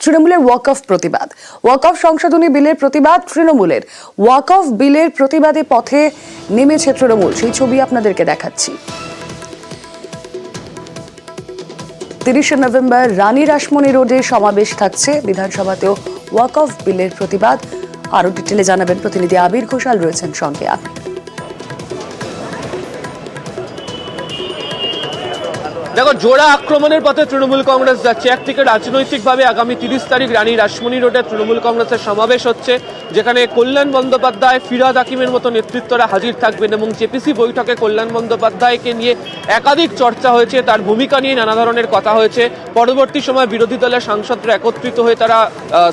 তৃণমূলের ওয়াকফ প্রতিবাদ। ওয়াকফ সংশোধনী বিলের প্রতিবাদ তৃণমূলের। ওয়াকফ বিলের প্রতিবাদে পথে নেমেছে তৃণমূল, সেই ছবি আপনাদেরকে দেখাচ্ছি। 30 নভেম্বর রানী রাসমণি রোডে সমাবেশ থাকছে। বিধানসভাতেও ওয়াকফ বিলের প্রতিবাদ। আরো ডিটেলে জানাবেন প্রতিনিধি আবির ঘোষাল, রয়েছেন সঙ্গে। আবির, দেখো, জোড়া আক্রমণের পথে তৃণমূল কংগ্রেস যাচ্ছে। একদিকে রাজনৈতিকভাবে আগামী 30 তারিখ রানী রাসমণি রোডে তৃণমূল কংগ্রেসের সমাবেশ হচ্ছে, যেখানে কল্যাণ বন্দ্যোপাধ্যায়, ফিরহাদ হাকিমের মতো নেতৃত্বরা হাজির থাকবেন এবং জেপিসি বৈঠকে কল্যাণ বন্দ্যোপাধ্যায়কে নিয়ে একাধিক চর্চা হয়েছে, তার ভূমিকা নিয়ে নানা ধরনের কথা হয়েছে। পরবর্তী সময় বিরোধী দলের সাংসদরা একত্রিত হয়ে তারা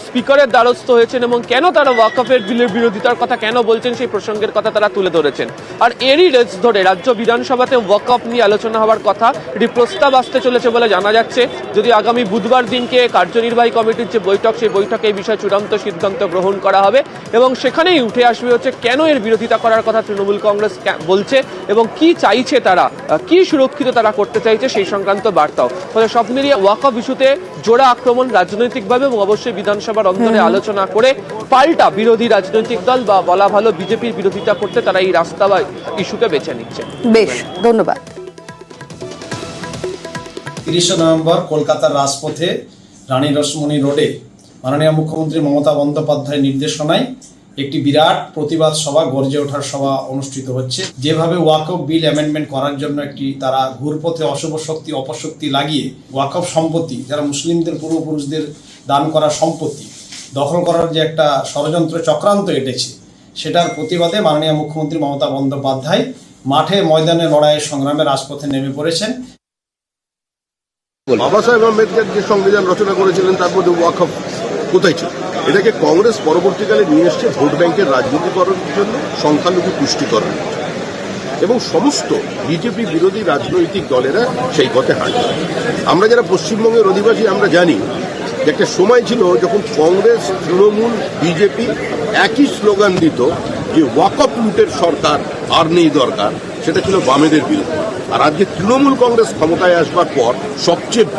স্পিকারের দ্বারস্থ হয়েছেন এবং কেন তারা ওয়াকফের বিলের বিরোধিতার কথা কেন বলছেন সেই প্রসঙ্গের কথা তারা তুলে ধরেছেন। আর এরই রেস ধরে রাজ্য বিধানসভাতে ওয়াকফ নিয়ে আলোচনা হওয়ার কথা, এটি প্রস্তাব আসতে চলেছে বলে জানা যাচ্ছে। যদি আগামী বুধবার দিনকে কার্যনির্বাহী কমিটির যে বৈঠক, সেই বৈঠকে এই বিষয়ে চূড়ান্ত সিদ্ধান্ত গ্রহণ করা হবে এবং সেখানেই উঠে আসবে হচ্ছে কেন এর বিরোধিতা করার কথা তৃণমূল কংগ্রেস বলছে এবং কি চাইছে তারা, কি সুরক্ষিত তারা করতে চাইছে সেই সংক্রান্ত বার্তাও। ফলে সব মিলিয়ে ওয়াকফ ইস্যুতে জোড়া আক্রমণ রাজনৈতিকভাবে এবং অবশ্যই বিধানসভার অন্তরে আলোচনা করে পাল্টা বিরোধী রাজনৈতিক দল বা বলা ভালো বিজেপির বিরোধিতা করতে তারা এই রাস্তা বা ইস্যুকে বেছে নিচ্ছে। বেশ, ধন্যবাদ। 30 নভেম্বর কলকাতার রাজপথে রানী রাসমণি রোডে মাননীয় মুখ্যমন্ত্রী মমতা বন্দ্যোপাধ্যায়ের নির্দেশনায় একটি বিরাট প্রতিবাদ সভা, গর্জে ওঠার সভা অনুষ্ঠিত হচ্ছে। যেভাবে ওয়াকফ বিল অ্যামেন্ডমেন্ট করার জন্য একটি তারা ঘুরপথে অশুভ শক্তি অপশক্তি লাগিয়ে ওয়াকফ সম্পত্তি, যারা মুসলিমদের পূর্বপুরুষদের দান করা সম্পত্তি দখল করার যে একটা ষড়যন্ত্র চক্রান্ত এঁটেছে, সেটার প্রতিবাদে মাননীয় মুখ্যমন্ত্রী মমতা বন্দ্যোপাধ্যায় মাঠে ময়দানে লড়াইয়ের সংগ্রামে রাজপথে নেমে পড়েছেন। বাবা সাহেব আম্বেদকর যে সংবিধান রচনা করেছিলেন তার মধ্যে ওয়াকফ কোথায় ছিল? এটাকে কংগ্রেস পরবর্তীকালে নিয়ে এসছে ভোট ব্যাংকের রাজনীতিকরণের জন্য, সংখ্যালঘু পুষ্টিকরণ, এবং সমস্ত বিজেপি বিরোধী রাজনৈতিক দলেরা সেই পথে হাঁটছে। আমরা যারা পশ্চিমবঙ্গের অধিবাসী আমরা জানি যে একটা সময় ছিল যখন কংগ্রেস, তৃণমূল, বিজেপি একই স্লোগান দিত যে ওয়াকফ লুটের সরকার আর নেই দরকার, সেটা ছিল বামেদের বিরুদ্ধে। আর আজকে তৃণমূল কংগ্রেস ক্ষমতায় আসবার পর সবচেয়ে